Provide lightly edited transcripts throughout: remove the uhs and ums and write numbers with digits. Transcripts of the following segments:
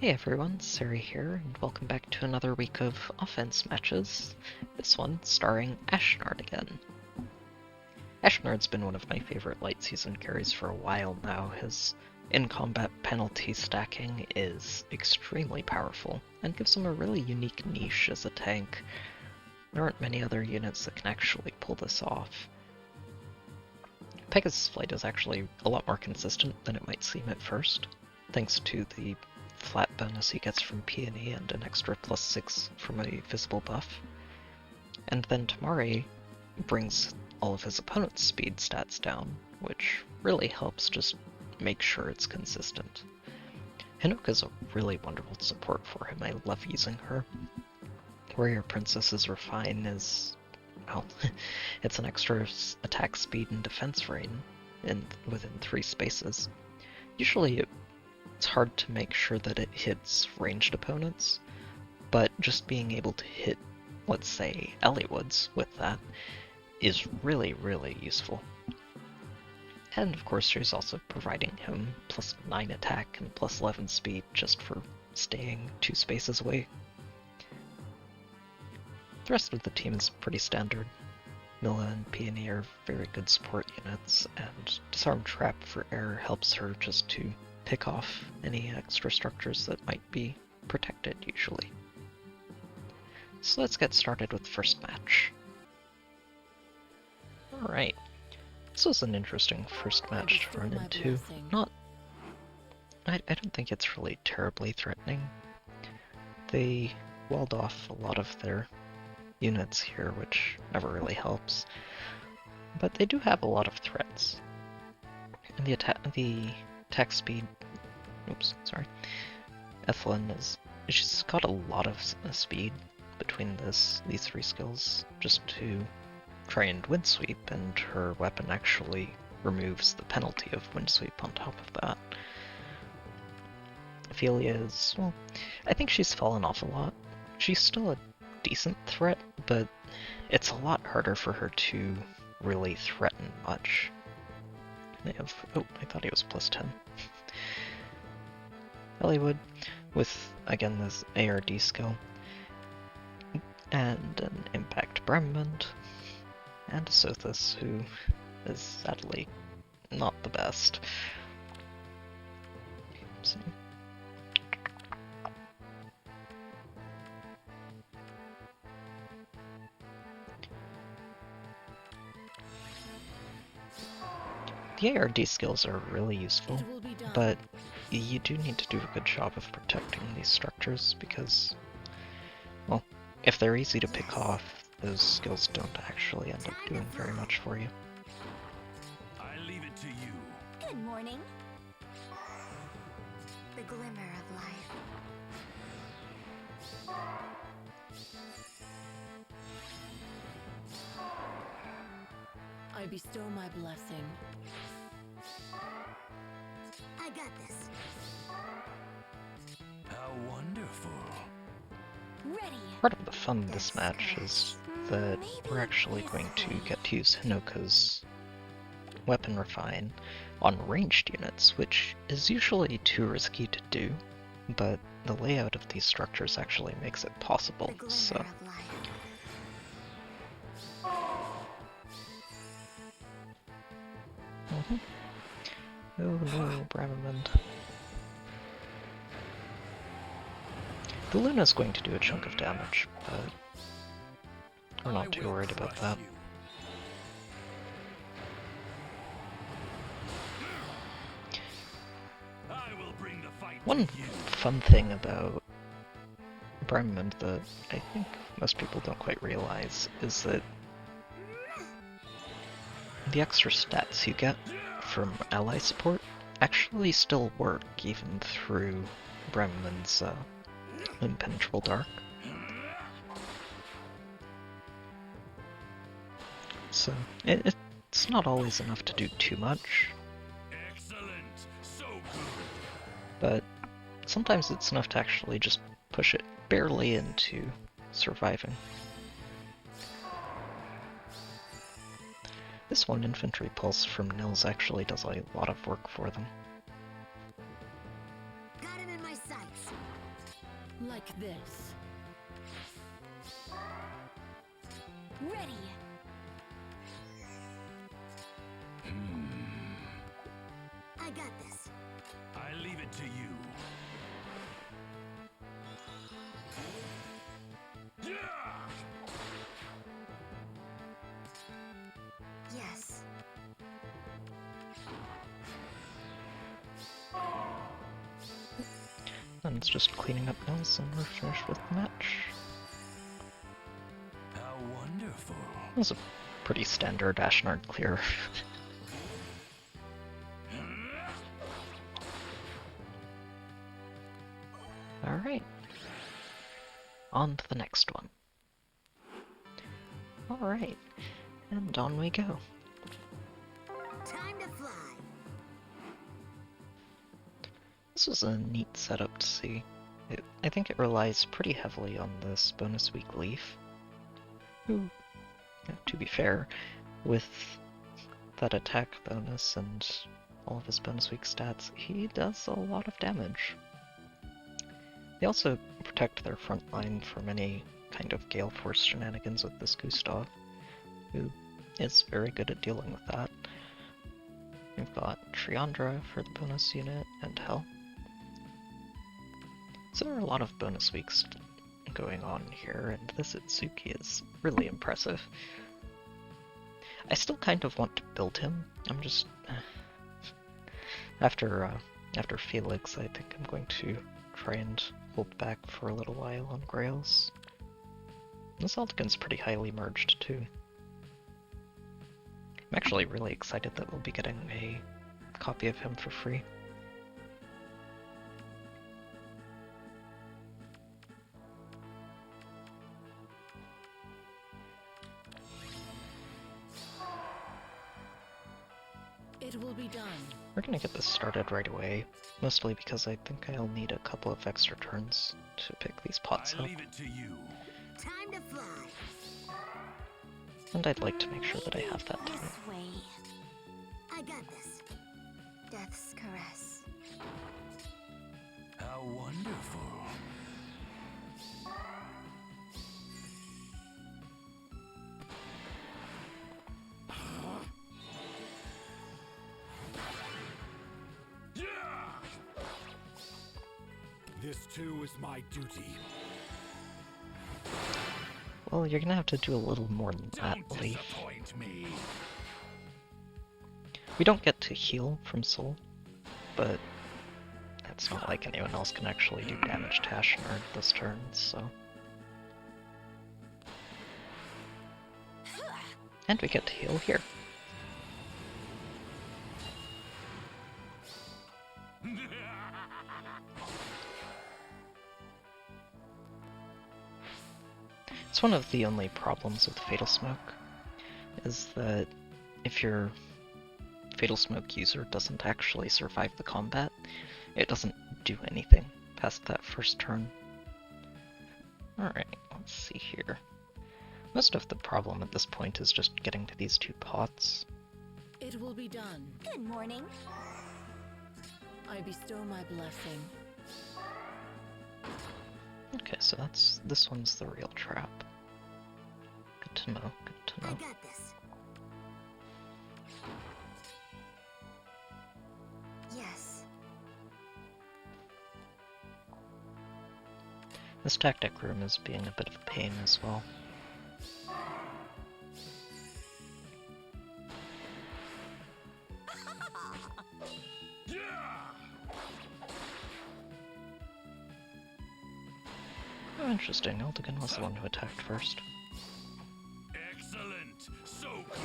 Hey everyone, Sari here, and welcome back to another week of offense matches. This one starring Ashnard again. Ashnard's been one of my favorite late season carries for a while now. His in-combat penalty stacking is extremely powerful, and gives him a really unique niche as a tank. There aren't many other units that can actually pull this off. Pegasus Flight is actually a lot more consistent than it might seem at first, thanks to the flat bonus he gets from Peony and an extra +6 from a visible buff. And then Tamari brings all of his opponent's speed stats down, which really helps just make sure it's consistent. Hinoka's a really wonderful support for him. I love using her. Warrior Princess's Refine is, well, it's an extra attack speed and defense rating within 3 spaces. Usually it's hard to make sure that it hits ranged opponents, but just being able to hit, let's say, Eliwoods with that is really, really useful. And of course she's also providing him +9 attack and +11 speed just for staying 2 spaces away. The rest of the team is pretty standard. Milla and Peony are very good support units, and Disarm Trap for Air helps her just to pick off any extra structures that might be protected usually. So let's get started with the first match. Alright, this was an interesting first match to run into. I don't think it's really terribly threatening. They walled off a lot of their units here, which never really helps. But they do have a lot of threats. And the attack speed, Ethelyn she's got a lot of speed between these 3 skills just to try and wind sweep, and her weapon actually removes the penalty of wind sweep on top of that. Ophelia is, well, I think she's fallen off a lot. She's still a decent threat, but it's a lot harder for her to really threaten much. They have, oh, I thought he was +10. Elibe with, again, this ARD skill, and an impact Bramimond, and Sothis, who is sadly not the best. So. The ARD skills are really useful, but you do need to do a good job of protecting these structures because, well, if they're easy to pick off, those skills don't actually end up doing very much for you. I leave it to you. Good morning. The glimmer of life. I bestow my blessing. I got this. How wonderful. Ready. Part of the fun of this match is that we're actually going to get to use Hinoka's weapon refine on ranged units, which is usually too risky to do, but the layout of these structures actually makes it possible, so. Oh no, Bramimond. The Luna's going to do a chunk of damage, but we're not too worried about that. One fun thing about Bramimond that I think most people don't quite realize is that the extra stats you get from ally support actually still work even through Bramimond's Impenetrable Dark. So it's not always enough to do too much, but sometimes it's enough to actually just push it barely into surviving. This one Infantry Pulse from Nils actually does a lot of work for them. Got him in my my sights. Like this. Ready. I got this. I leave it to you. Yes. Then it's just cleaning up mills and we're finished with the match. How wonderful. It was a pretty standard Ashnard clear. Alright. On to the next one. Alright. And on we go. Time to fly. This was a neat setup to see. I think it relies pretty heavily on this bonus week Leaf, who, to be fair, with that attack bonus and all of his bonus week stats, he does a lot of damage. They also protect their front line from any kind of Gale Force shenanigans with this Gustav, who is very good at dealing with that. We've got Triandra for the bonus unit, and Hell. So there are a lot of bonus weeks going on here, and this Itsuki is really impressive. I still kind of want to build him. I'm just... After Felix, I think I'm going to try and hold back for a little while on Grails. This Aldegon's pretty highly merged too. I'm actually really excited that we'll be getting a copy of him for free. It will be done. We're gonna get this started right away, mostly because I think I'll need a couple of extra turns to pick these pots I up, leave it to you. Time to fly. and I'd like to make sure that I have that time. This way. I got this. Death's caress. How wonderful. This too is my duty. Well, you're gonna have to do a little more than that, Don't Leaf. disappoint me. We don't get to heal from Soul, but it's not like anyone else can actually do damage to Ashnard this turn, so... And we get to heal here. It's one of the only problems with Fatal Smoke, is that if your Fatal Smoke user doesn't actually survive the combat, it doesn't do anything past that first turn. Alright, let's see here. Most of the problem at this point is just getting to these two pots. It will be done. Good morning. I bestow my blessing. Okay, so this one's the real trap. Good to know, good to I know. got this. Yes. This tactic room is being a bit of a pain as well. Oh, interesting. Aldegon was the one who attacked first. Excellent. So good.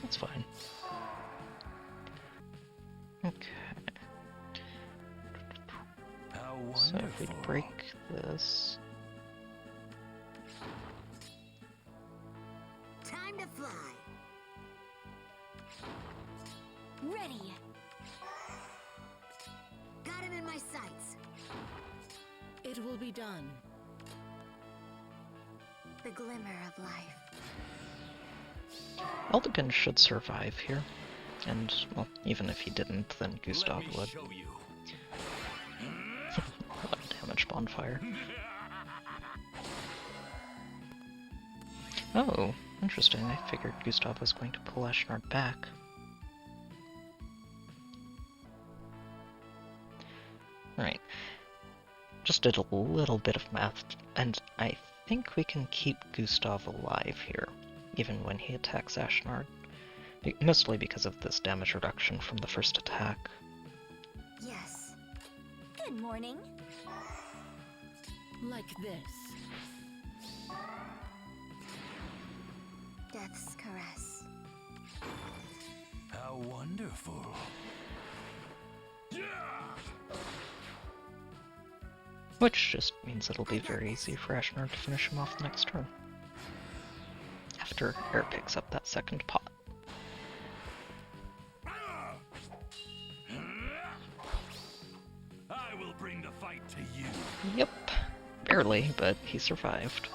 That's fine. Okay, How so if we wonderful. break this... Time to fly. Ready. Got him in my sights. It will be done. The glimmer of life. Aldegon should survive here. And, well, even if he didn't, then Gustav Let me would. show you. A lot of damage bonfire. Oh, interesting. I figured Gustav was going to pull Ashnard back. Alright. Just did a little bit of math, and I think we can keep Gustav alive here, even when he attacks Ashnard. Mostly because of this damage reduction from the first attack. Yes. Good morning. Like this. Death's caress. How wonderful. Which just means it'll be very easy for Ashnard to finish him off the next turn. After Air picks up that second pot. I will bring the fight to you. Yep. Barely, but he survived.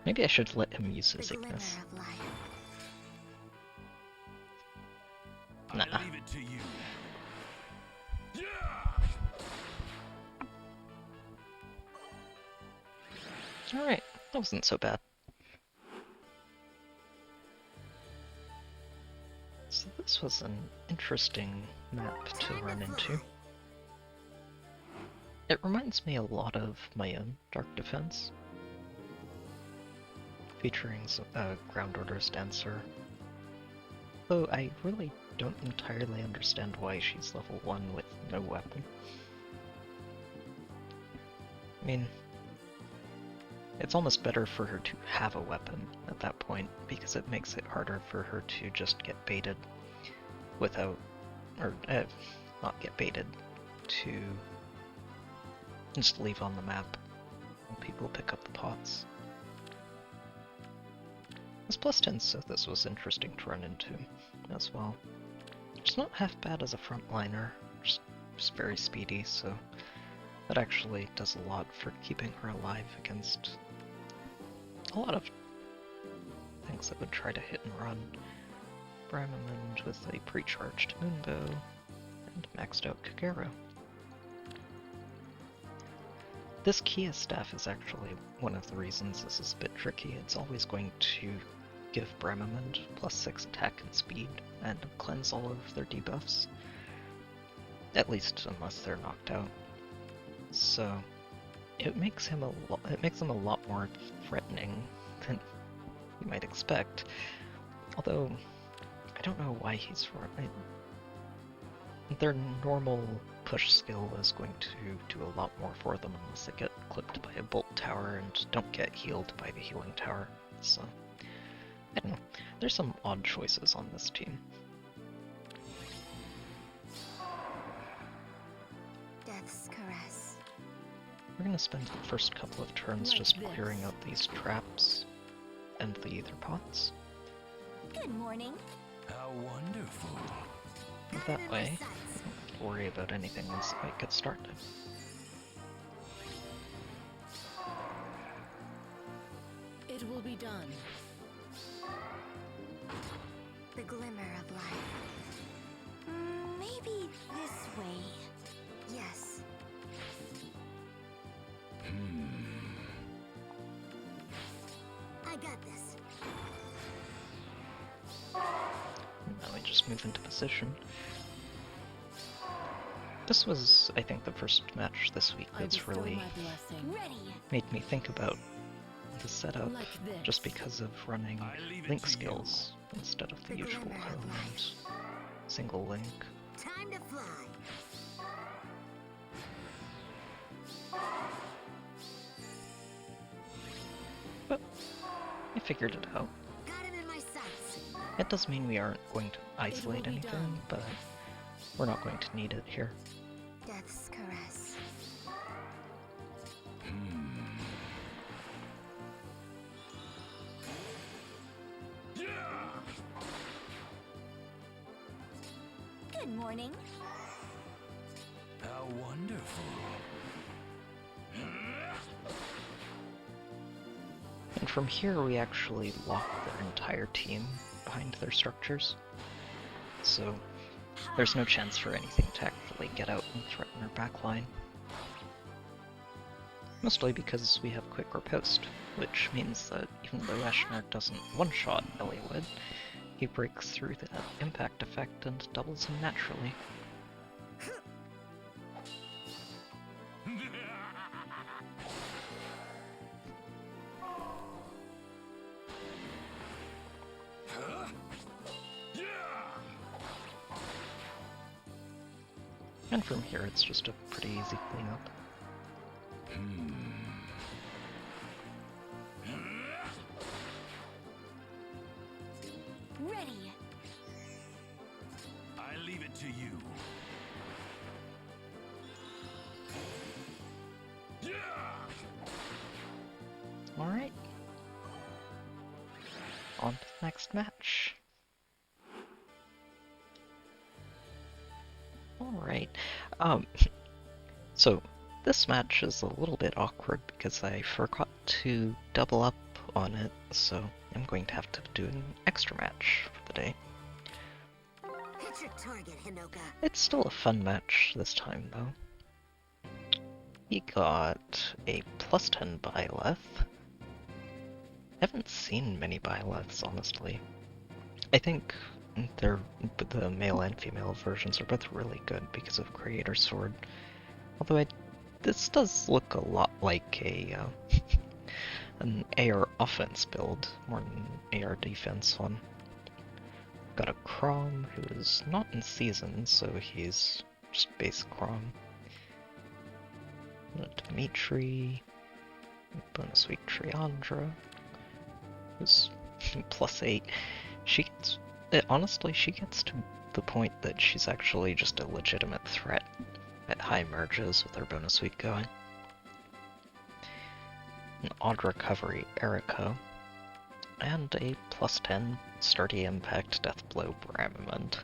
Maybe I should let him use his The glimmer Ignis. of life. Nah. I leave it to you. Alright, that wasn't so bad. So this was an interesting map to run into. It reminds me a lot of my own Dark Defense, featuring Ground Order's Dancer. Though I really don't entirely understand why she's level 1 with no weapon. I mean, it's almost better for her to have a weapon at that point, because it makes it harder for her to just get baited without, or not get baited, to just leave on the map when people pick up the pots. It's plus 10, so this was interesting to run into as well. It's not half bad as a frontliner, just very speedy, so that actually does a lot for keeping her alive against a lot of things that would try to hit and run. Bramimond with a pre-charged Moonbow, and maxed out Kagero. This Kia staff is actually one of the reasons this is a bit tricky. It's always going to give Bramimond plus 6 attack and speed, and cleanse all of their debuffs. At least unless they're knocked out. So it makes them a lot more threatening than you might expect. Although I don't know why he's running. Their normal push skill is going to do a lot more for them unless they get clipped by a bolt tower and don't get healed by the healing tower. So I don't know. There's some odd choices on this team. Death's caress. We're gonna spend the first couple of turns Like just this. clearing out these traps and the Aether pots. Good morning. How wonderful. And Got it that in my way, sights. don't worry about anything once the fight gets started. It will be done. The glimmer of life. Maybe this way. Yes. I got this. Now we just move into position. This was, I think, the first match this week I that's bestow really my blessing. Ready. made me think about the setup, Like this. just because of running I leave it link to you. skills instead of the The usual glimmer of home life. and single link. Time to fly. But I figured it out. Got it in my sights. It does mean we aren't going to isolate be anything, done. but we're not going to need it here. Death's caress. Good morning. How wonderful. And from here we actually lock their entire team behind their structures. so there's no chance for anything to actually get out and threaten our backline. Mostly because we have quick riposte, which means that even though Ashnard doesn't one-shot Elibe, he breaks through that impact effect and doubles him naturally. And from here it's just a pretty easy cleanup. Ready. I leave it to you. Alright. On to the next match. Alright. So this match is a little bit awkward because I forgot to double up on it, so I'm going to have to do an extra match for the day. Hit your target, Hinoka. It's still a fun match this time, though. He got a plus 10 Byleth. I haven't seen many Byleths, honestly. I think the male and female versions are both really good because of Creator Sword. Although this does look a lot like an AR offense build, more than AR defense one. Got a Chrom who is not in season, so he's just base Chrom. A Dimitri, bonus week Triandra, who's plus 8. Honestly, she gets to the point that she's actually just a legitimate threat at high merges with her bonus week going. An odd recovery Erica, and a plus 10 sturdy impact deathblow Bramimond.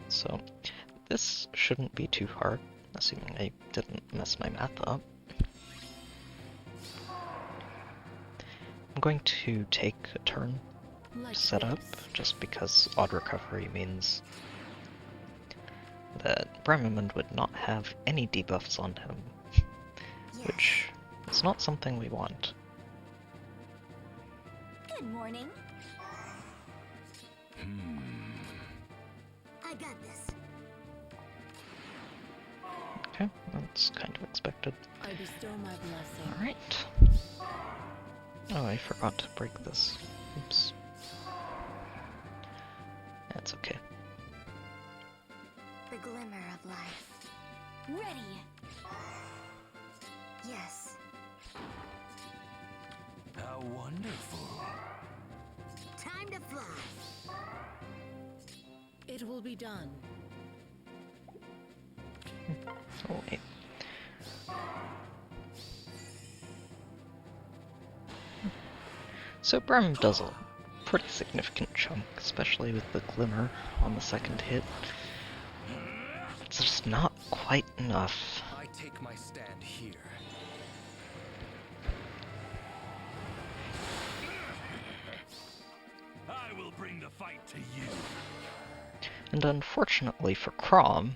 So this shouldn't be too hard, assuming I didn't mess my math up. I'm going to take a turn to set up, just because odd recovery means that Bramimond would not have any debuffs on him, which is not something we want. Good morning. I got this. Okay, that's kind of expected. I bestow my blessing. Alright. Oh, I forgot to break this. Oops. That's okay. The glimmer of life. Ready. Yes. How wonderful. Time to fly. It will be done. Oh, wait. So Bram does a pretty significant chunk, especially with the glimmer on the second hit. It's just not quite enough. I take my stand here. I will bring the fight to you. And unfortunately for Chrom,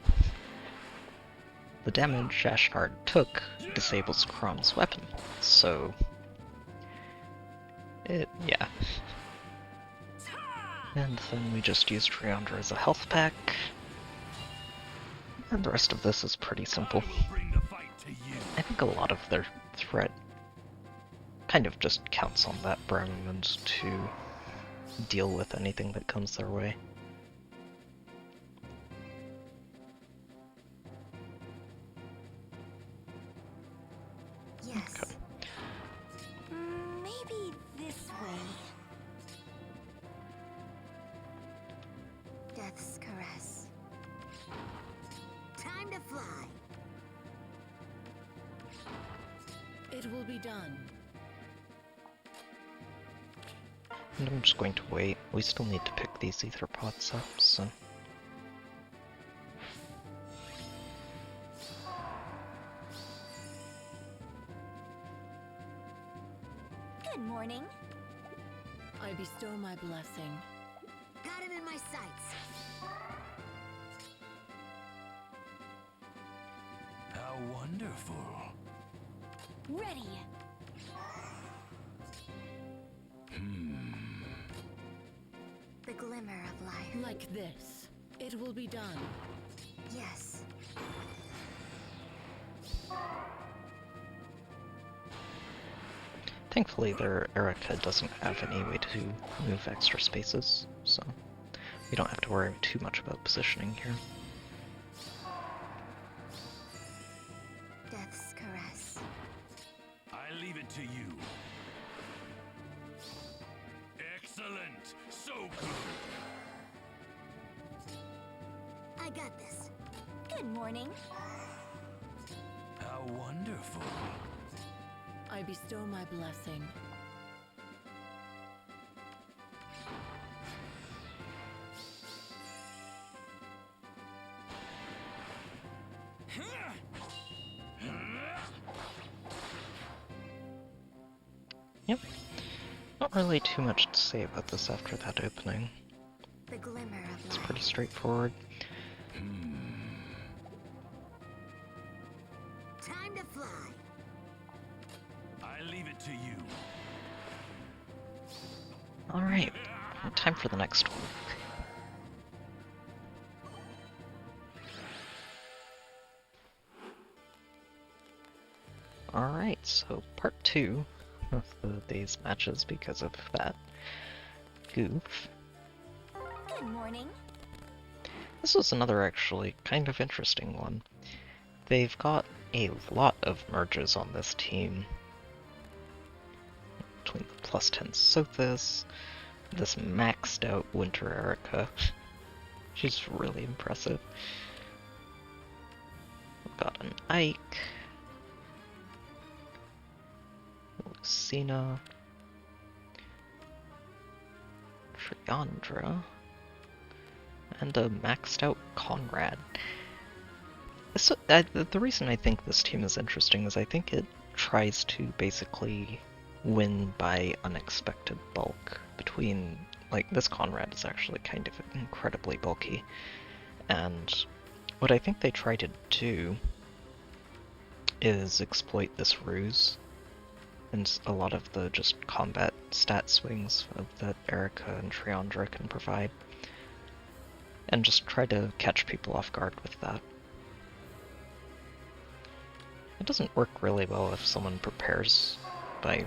the damage Ashnard took disables Chrom's weapon, so yeah. And then we just used Triandra as a health pack, and the rest of this is pretty simple. I will bring the fight to you. I think a lot of their threat kind of just counts on that Bramimond to deal with anything that comes their way. Yes. Okay. Maybe this way. Death's caress. Time to fly. It will be done. And I'm just going to wait. We still need to pick these ether pots up, so. Good morning. I bestow my blessing. Got my sights. How wonderful. Ready. The glimmer of life. Like this. It will be done. Yes. Thankfully, their Erica doesn't have any way to move extra spaces, so we don't have to worry too much about positioning here. Death's caress. I leave it to you. Excellent. So good. I got this. Good morning. How wonderful. I bestow my blessing. Yep. Not really too much to say about this after that opening. The glimmer of It's life. pretty straightforward. Time to fly. I leave it to you. Alright, time for the next one. Alright, so part 2 of these matches because of that goof. Good morning. This was another actually kind of interesting one. They've got a lot of merges on this team. Between the +10 Sothis, this maxed out Winter Erica. She's really impressive. We've got an Ike, Lucina, Triandra, and a maxed out Conrad. So, the reason I think this team is interesting is I think it tries to basically win by unexpected bulk between, like, this Conrad is actually kind of incredibly bulky, and what I think they try to do is exploit this ruse and a lot of the just combat stat swings that Erica and Triandra can provide, and just try to catch people off guard with that. It doesn't work really well if someone prepares by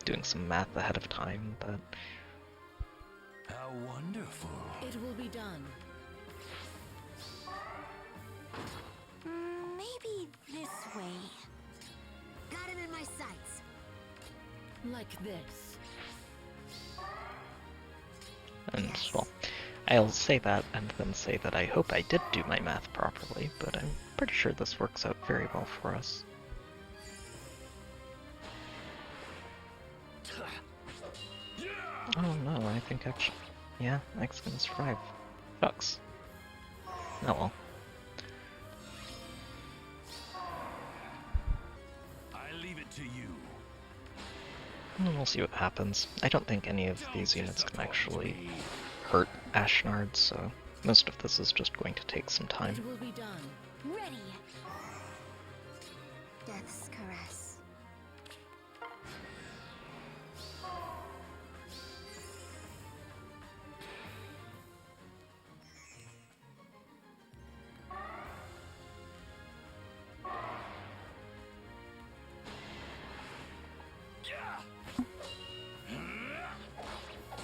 doing some math ahead of time, but How wonderful. It will be done. Maybe this way. Got him in my sights. Like this. and Yes. well, I'll say that and then say that I hope I did do my math properly, but I'm pretty sure this works out very well for us. Oh no, I think actually, yeah, X can survive. Shucks. Oh well. I leave it to you. And we'll see what happens. I don't think any of these units can actually hurt Ashnard, so most of this is just going to take some time. It will be done. Ready. Death's caress.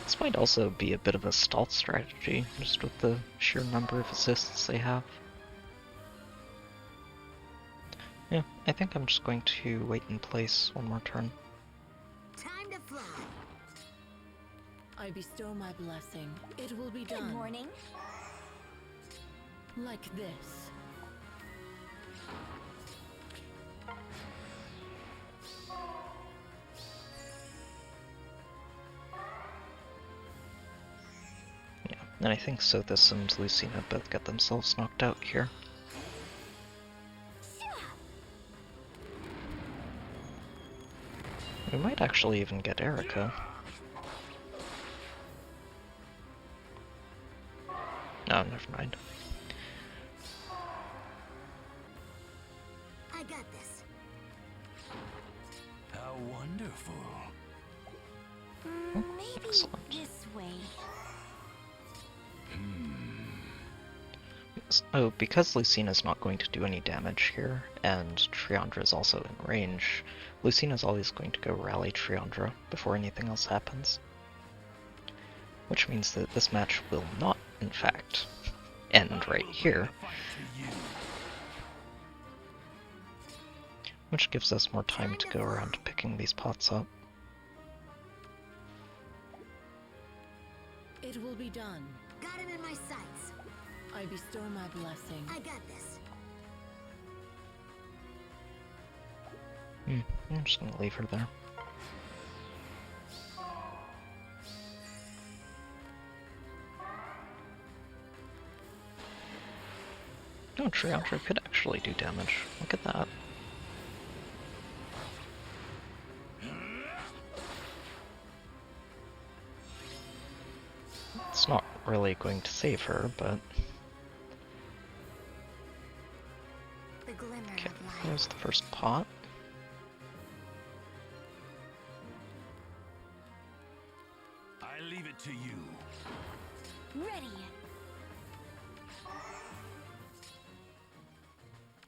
This might also be a bit of a stall strategy, just with the sheer number of assists they have. Yeah, I think I'm just going to wait in place one more turn. Time to fly. I bestow my blessing. It will be Good done. morning. Like this. Yeah, and I think Sothis and Lucina both get themselves knocked out here. We might actually even get Erica. No, never mind. I got this. How wonderful. Maybe Excellent. this way. So, because Lucina's not going to do any damage here, and Triandra is also in range, Lucina's always going to go rally Triandra before anything else happens. Which means that this match will not, in fact, end right here, which gives us more time to go around picking these pots up. It will be done. Got him in my sights. I bestow my blessing. I got this. I'm just gonna leave her there. No, Triandra could actually do damage. Look at that. It's not really going to save her, but... The glimmer Okay, of life. here's the first pot. I leave it to you. Ready.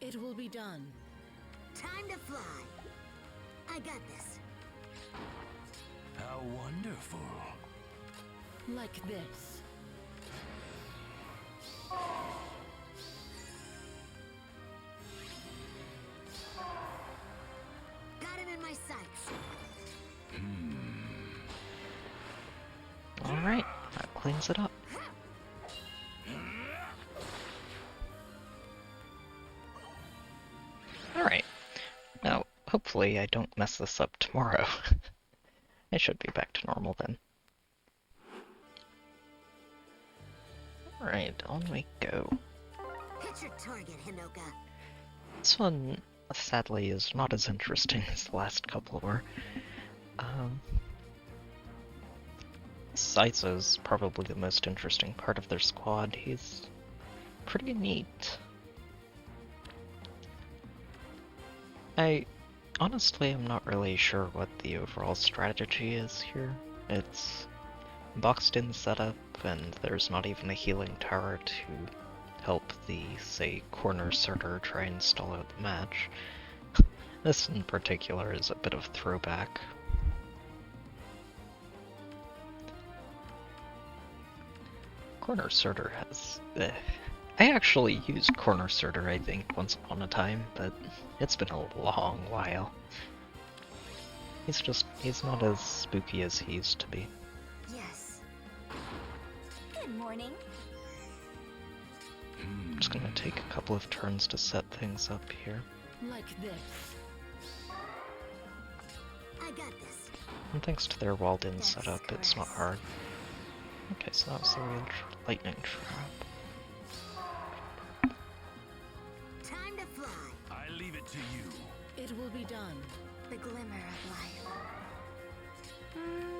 It will be done. Time to fly. I got this. How wonderful. Like this. Got him in my sights. Alright, that cleans it up. Alright, now hopefully I don't mess this up tomorrow. I should be back to normal then. Alright, on we go. Hit your target, Hinoka. This one, sadly, is not as interesting as the last couple were. Saizo's probably the most interesting part of their squad. He's pretty neat. I honestly am not really sure what the overall strategy is here. It's boxed in setup, and there's not even a healing tower to help the, say, corner sorter try and stall out the match. This in particular is a bit of throwback. Corner sorter has... I actually used corner sorter, I think, once upon a time, but it's been a long while. He's not as spooky as he used to be. Yes. Good morning. I'm just gonna take a couple of turns to set things up here. Like this. I got this. And thanks to their walled-in That's setup, it's not correct. hard. Okay, so that was the real lightning trap. Time to fly. I leave it to you. It will be done. The glimmer of life.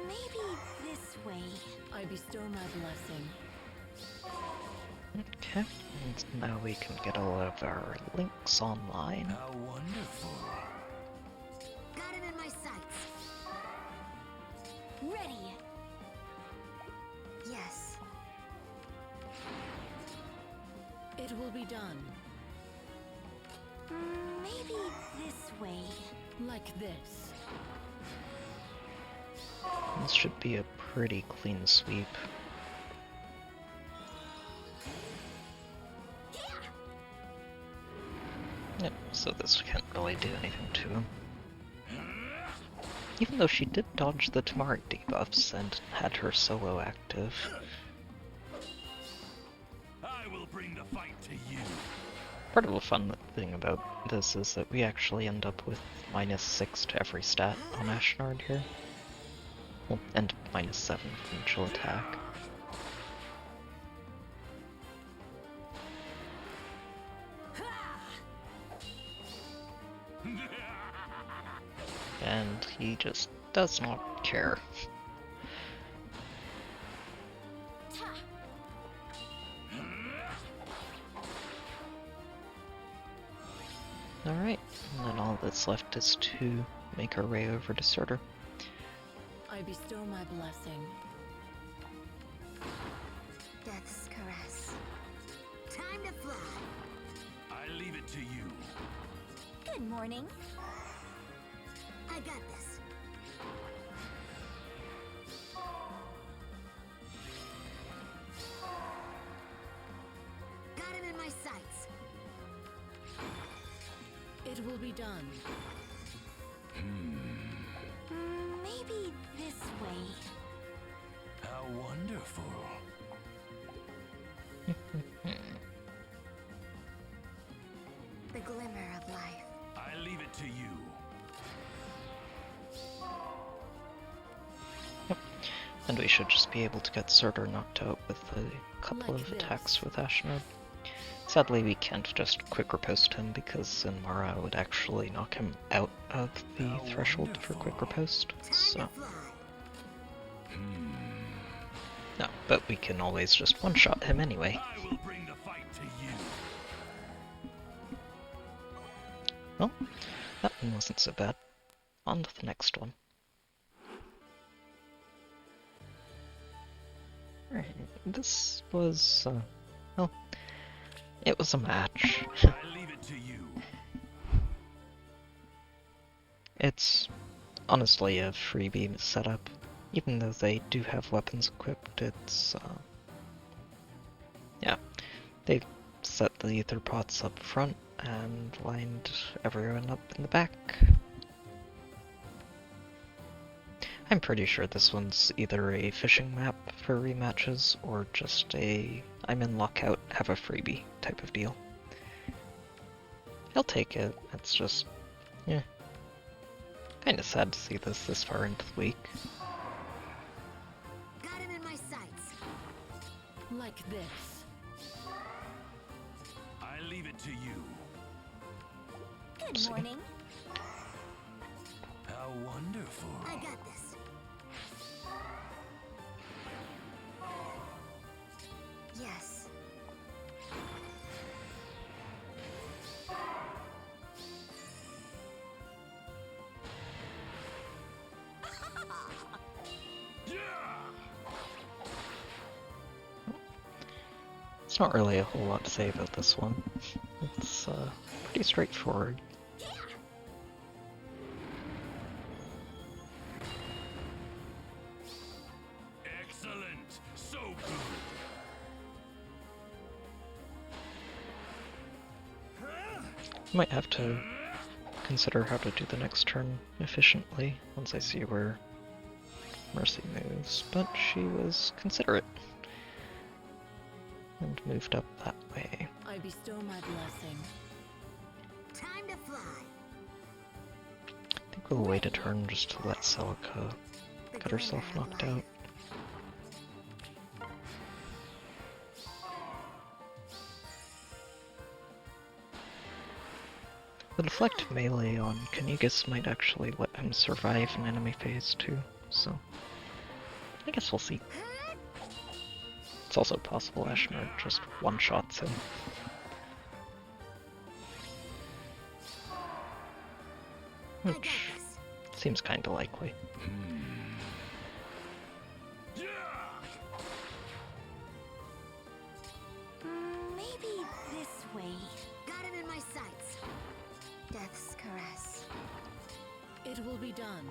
Maybe this way. I bestow my blessing. Okay, and now we can get all of our links online. How wonderful. Got him in my sights. Ready. Yes. It will be done. Maybe this way. Like this. This should be a pretty clean sweep. Yep, so this can't really do anything to him. Even though she did dodge the Tamari debuffs and had her solo active. I will bring the fight to you. Part of the fun thing about this is that we actually end up with -6 to every stat on Ashnard here. Well, and -7 for mutual attack. And he just does not care. Alright, and then all that's left is to make our way over to Surtur. I bestow my blessing. Death's caress. Time to fly. I leave it to you. Good morning. I got this. Got him in my sights. It will be done. Maybe this way. How wonderful. The glimmer of life. I leave it to you. And we should just be able to get Surtur knocked out with a couple Like of this. attacks with Ashnard. Sadly, we can't just quick riposte him because Mara would actually knock him out of the How threshold for quick wonderful. riposte. Time So, to fly. no, but we can always just one-shot him anyway. I will bring the fight to you. Well, that one wasn't so bad. On to the next one. Alright, this was, well, it was a match. I leave it to you. It's honestly a freebie setup. Even though they do have weapons equipped, it's, yeah. They've set the Aether pots up front and lined everyone up in the back. I'm pretty sure this one's either a fishing map for rematches or just a I'm in lockout, have a freebie type of deal. I'll take it. It's just, yeah. Kinda sad to see this far into the week. Got him in my sights. Like this. I leave it to you. Good See. morning. How wonderful. I got this. Yes. Yeah! It's not really a whole lot to say about this one. It's pretty straightforward. Excellent. So good. Might have to consider how to do the next turn efficiently once I see where Mercy moves, but she was considerate and moved up that way. I bestow my blessing. Time to fly. I think we'll wait a turn just to let Celica The get herself glimmer of knocked life. out. The deflect melee on Kanigas might actually let him survive an enemy phase too, so I guess we'll see. It's also possible Ashnard just one-shots him. I got Which this. seems kinda likely. Yeah! Maybe this way. Got him in my sights. Death's caress. It will be done.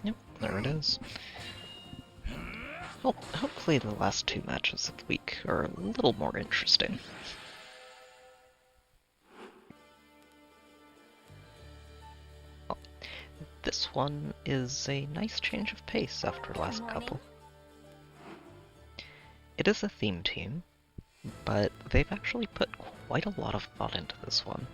Yep, there it is. Well, hopefully the last two matches of the week are a little more interesting. Well, this one is a nice change of pace after last morning. couple. It is a theme team, but they've actually put quite a lot of thought into this one,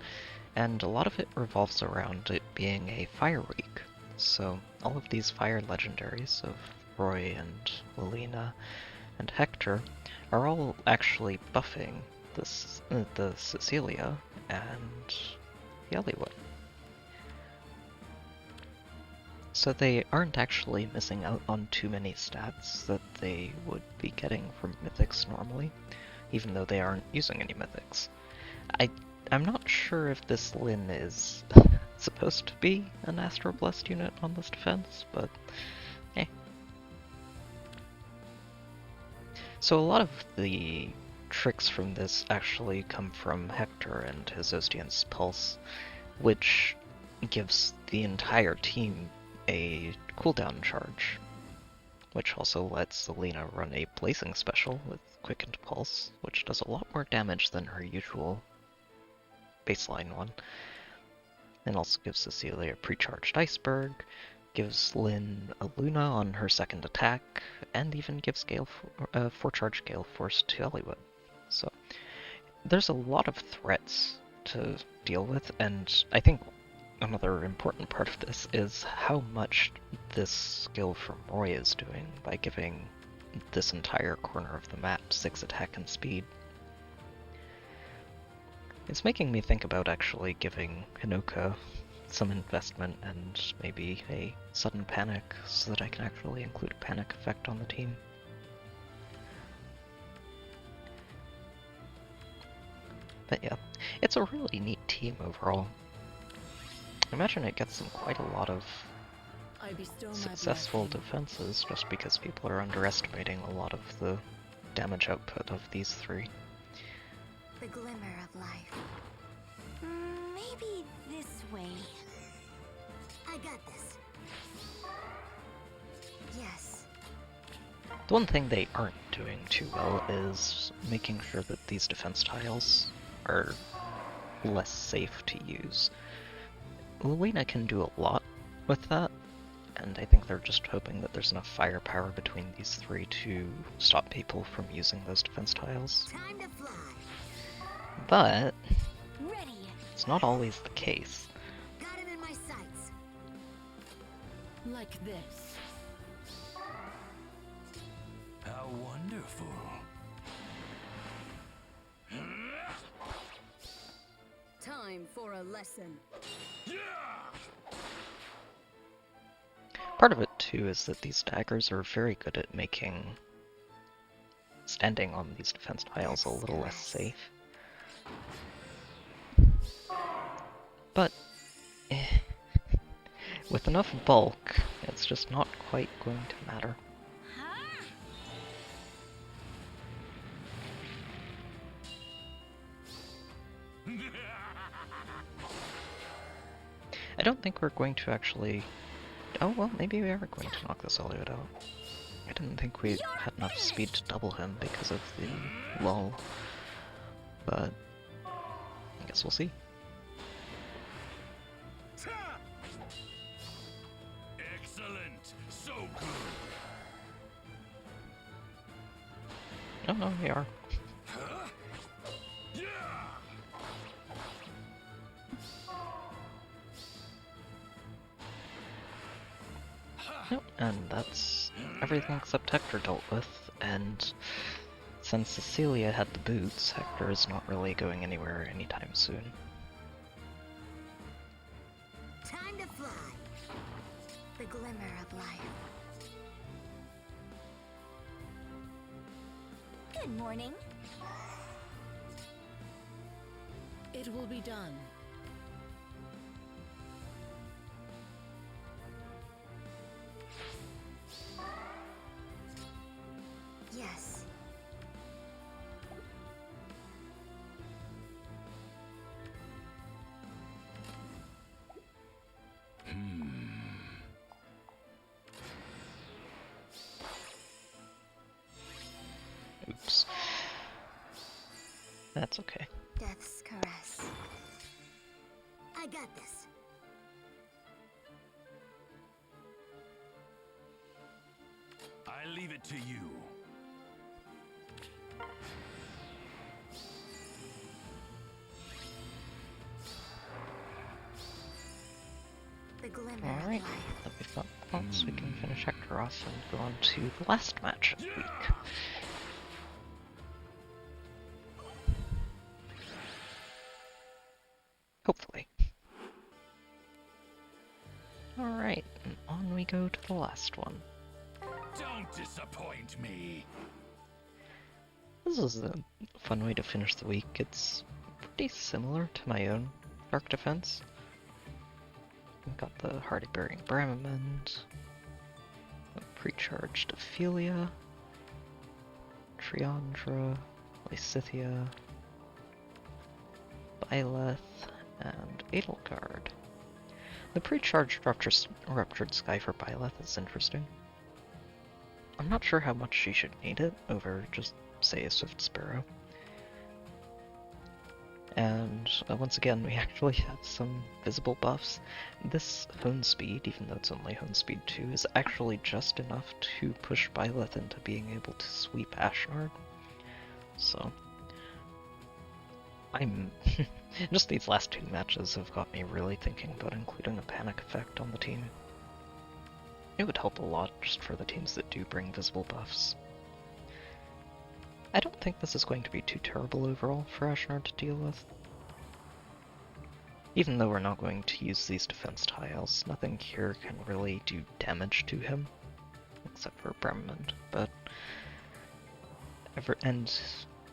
and a lot of it revolves around it being a fire week. So all of these fire legendaries of Roy and Lilina and Hector are all actually buffing the Cecilia and the Elibe. So they aren't actually missing out on too many stats that they would be getting from mythics normally, even though they aren't using any mythics. I'm not sure if this Lyn is supposed to be an Astro Blessed unit on this defense, but eh. So a lot of the tricks from this actually come from Hector and his Ostian's Pulse, which gives the entire team a cooldown charge, which also lets Selena run a Blazing Special with Quickened Pulse, which does a lot more damage than her usual baseline one, and also gives Cecilia a Precharged Iceberg, gives Lyn a Luna on her second attack, and even gives 4-charge Gale Force to Elibe. So there's a lot of threats to deal with, and I think another important part of this is how much this skill from Roy is doing by giving this entire corner of the map 6 attack and speed. It's making me think about actually giving Hinoka some investment and maybe a sudden panic so that I can actually include a panic effect on the team. But yeah, it's a really neat team overall. I imagine it gets them quite a lot of I bestow my successful blessing. defenses just because people are underestimating a lot of the damage output of these three. The glimmer of life. Maybe this way. I got this. Yes. The one thing they aren't doing too well is making sure that these defense tiles are less safe to use. Lilina can do a lot with that, and I think they're just hoping that there's enough firepower between these three to stop people from using those defense tiles. Time to fly. But Ready. it's not always the case. Got him in my sights. Like this. How wonderful. Time for a lesson. Part of it too is that these daggers are very good at making standing on these defense tiles a little less safe. But with enough bulk, it's just not quite going to matter. I don't think we're going to actually... Oh, well, maybe we are going to knock this Elibe out. I didn't think we had enough speed to double him because of the lull. But I guess we'll see. Excellent. So good. Oh, no, we are. Yep, and that's everything except Hector dealt with, and since Cecilia had the boots, Hector is not really going anywhere anytime soon. Time to fly. The glimmer of life. Good morning. It will be done. Yes. Oops. That's okay. Death's caress. I got this. I leave it to you. The glimmer of Alright, life. that we've got points, we can finish Hector off and go on to the last match of the week. Hopefully. Alright, and on go to the last one. Don't disappoint me. This is a fun way to finish the week. It's pretty similar to my own Dark Defense. We've got the Hardy Bearing Bramimond, a Precharged Ophelia, Triandra, Lysithea, Byleth, and Edelgard. The Precharged Ruptured Sky for Byleth is interesting. I'm not sure how much she should need it over just, say, a Swift Sparrow. And once again, we actually have some visible buffs. This Hone Speed, even though it's only Hone Speed 2, is actually just enough to push Byleth into being able to sweep Ashnard. So, I'm... just these last two matches have got me really thinking about including a panic effect on the team. It would help a lot just for the teams that do bring visible buffs. I don't think this is going to be too terrible overall for Ashnard to deal with. Even though we're not going to use these defense tiles, nothing here can really do damage to him, except for Bramimond, but... And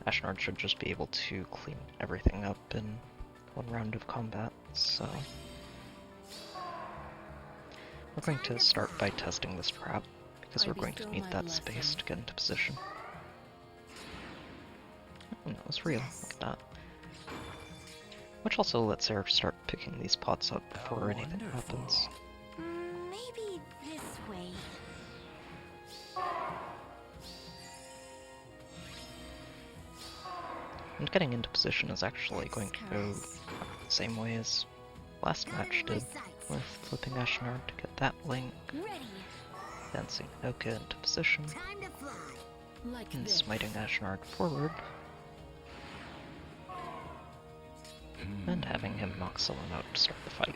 Ashnard should just be able to clean everything up in one round of combat, so... We're going to start by testing this trap, because we're going to need that space to get into position. Oh, that was real. Look at that. Which also lets her start picking these pots up before anything happens. Maybe this way. And getting into position is actually going to go the same way as last match did, with flipping Ashnard to get that link, Ready. dancing Oka into position, Time to fly. Like and this. smiting Ashnard forward, and having him knock someone out to start the fight.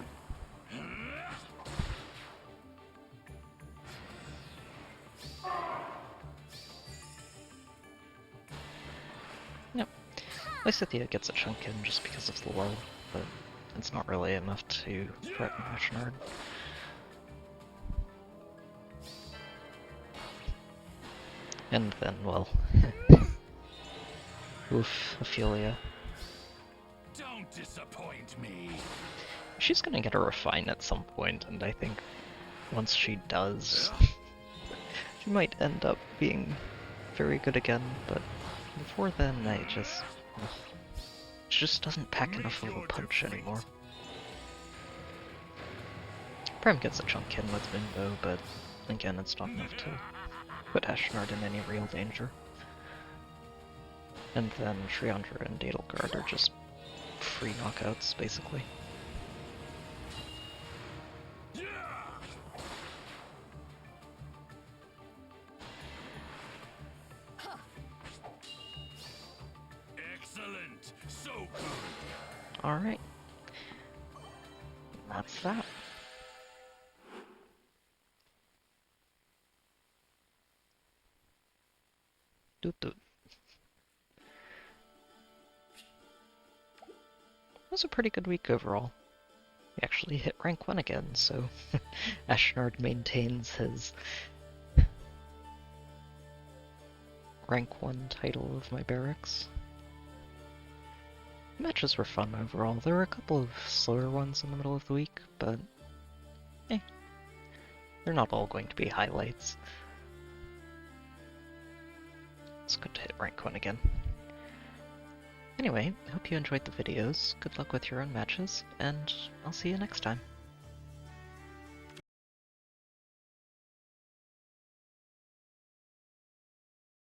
Yep. Lysithea gets a chunk in just because of the low, but it's not really enough to threaten Ashnard. And then, well... oof, Ophelia. Don't disappoint me. She's gonna get a refine at some point, and I think once she does, she might end up being very good again, but before then, she just doesn't pack enough of a punch anymore. Bram gets a chunk in with Bimbo, but again, it's not enough to put Ashnard in any real danger. And then Triandra and Edelgard are just free knockouts, basically. Excellent. So good. Alright. That's that. Doot doot. It was a pretty good week overall. We actually hit rank 1 again, so Ashnard maintains his rank 1 title of my barracks. Matches were fun overall. There were a couple of slower ones in the middle of the week, but they're not all going to be highlights. It's good to hit rank 1 again. Anyway, I hope you enjoyed the videos, good luck with your own matches, and I'll see you next time.